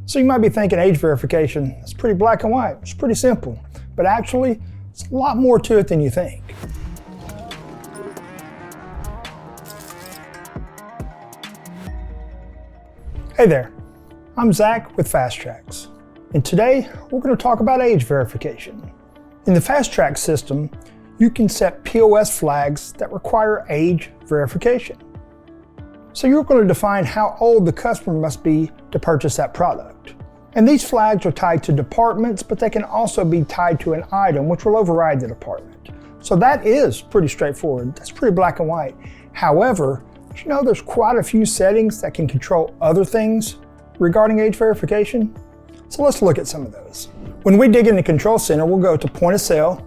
So you might be thinking age verification, it's pretty black and white, it's pretty simple, but actually it's a lot more to it than you think. Hey there, I'm Zach with FTx, and today we're going to talk about age verification. In the FTx system, you can set POS flags that require age verification. So you're going to define how old the customer must be to purchase that product. And these flags are tied to departments, but they can also be tied to an item which will override the department. So that is pretty straightforward. That's pretty black and white. However, did you know there's quite a few settings that can control other things regarding age verification? So let's look at some of those. When we dig in the control center, we'll go to point of sale,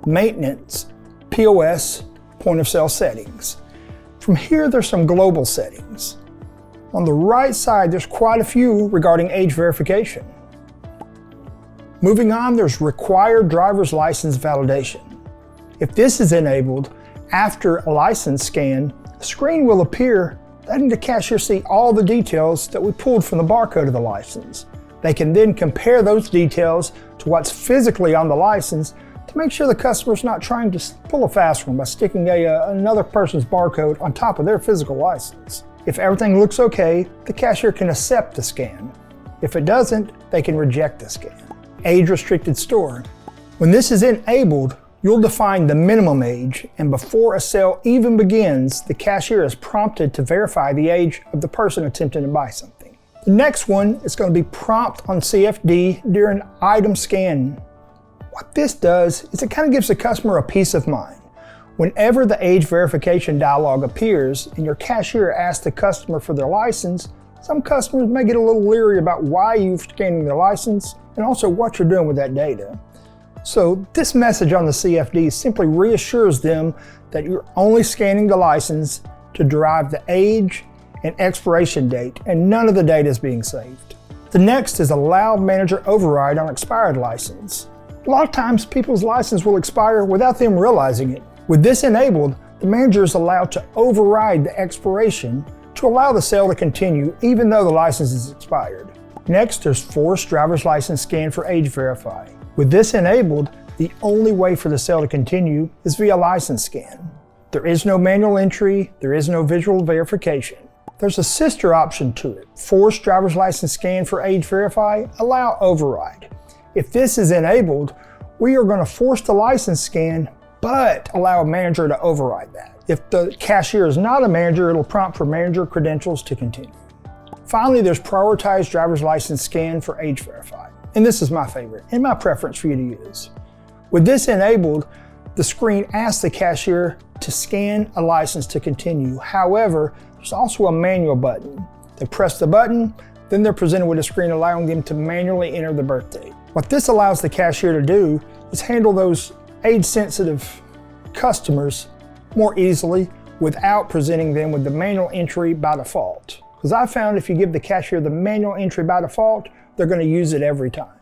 maintenance, POS, point of sale settings. From here, there's some global settings. On the right side, there's quite a few regarding age verification. Moving on, there's required driver's license validation. If this is enabled, after a license scan, the screen will appear letting the cashier see all the details that we pulled from the barcode of the license. They can then compare those details to what's physically on the license to make sure the customer's not trying to pull a fast one by sticking another person's barcode on top of their physical license. If everything looks okay, the cashier can accept the scan. If it doesn't, they can reject the scan. Age-restricted store. When this is enabled, you'll define the minimum age, and before a sale even begins, the cashier is prompted to verify the age of the person attempting to buy something. The next one is going to be prompt on CFD during item scan. What this does is it kind of gives the customer a peace of mind. Whenever the age verification dialog appears and your cashier asks the customer for their license, some customers may get a little leery about why you're scanning their license and also what you're doing with that data. So this message on the CFD simply reassures them that you're only scanning the license to derive the age and expiration date, and none of the data is being saved. The next is allow manager override on expired license. A lot of times people's license will expire without them realizing it. With this enabled, the manager is allowed to override the expiration to allow the sale to continue even though the license is expired. Next, there's forced driver's license scan for age verify. With this enabled, the only way for the sale to continue is via license scan. There is no manual entry, there is no visual verification. There's a sister option to it. Forced driver's license scan for age verify, allow override. If this is enabled, we are going to force the license scan, but allow a manager to override that. If the cashier is not a manager, it'll prompt for manager credentials to continue. Finally, there's prioritized driver's license scan for age verify. And this is my favorite and my preference for you to use. With this enabled, the screen asks the cashier to scan a license to continue. However, there's also a manual button. They press the button, then they're presented with a screen allowing them to manually enter the birth date. What this allows the cashier to do is handle those age-sensitive customers more easily without presenting them with the manual entry by default. Because I found if you give the cashier the manual entry by default, they're going to use it every time.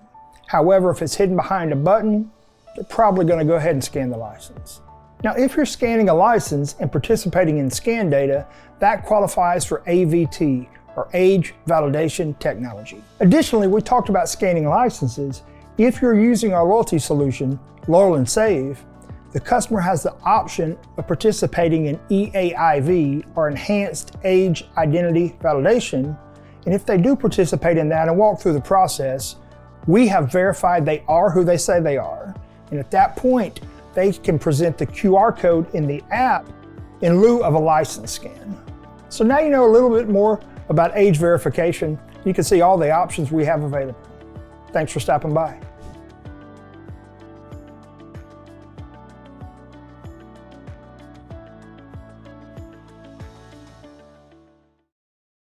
However, if it's hidden behind a button, they're probably going to go ahead and scan the license. Now, if you're scanning a license and participating in scan data, that qualifies for AVT, or age validation technology. Additionally, we talked about scanning licenses. If you're using our loyalty solution, Loyal and Save, the customer has the option of participating in EAIV, or Enhanced Age Identity Validation. And if they do participate in that and walk through the process, we have verified they are who they say they are. And at that point, they can present the QR code in the app in lieu of a license scan. So now you know a little bit more about age verification. You can see all the options we have available. Thanks for stopping by.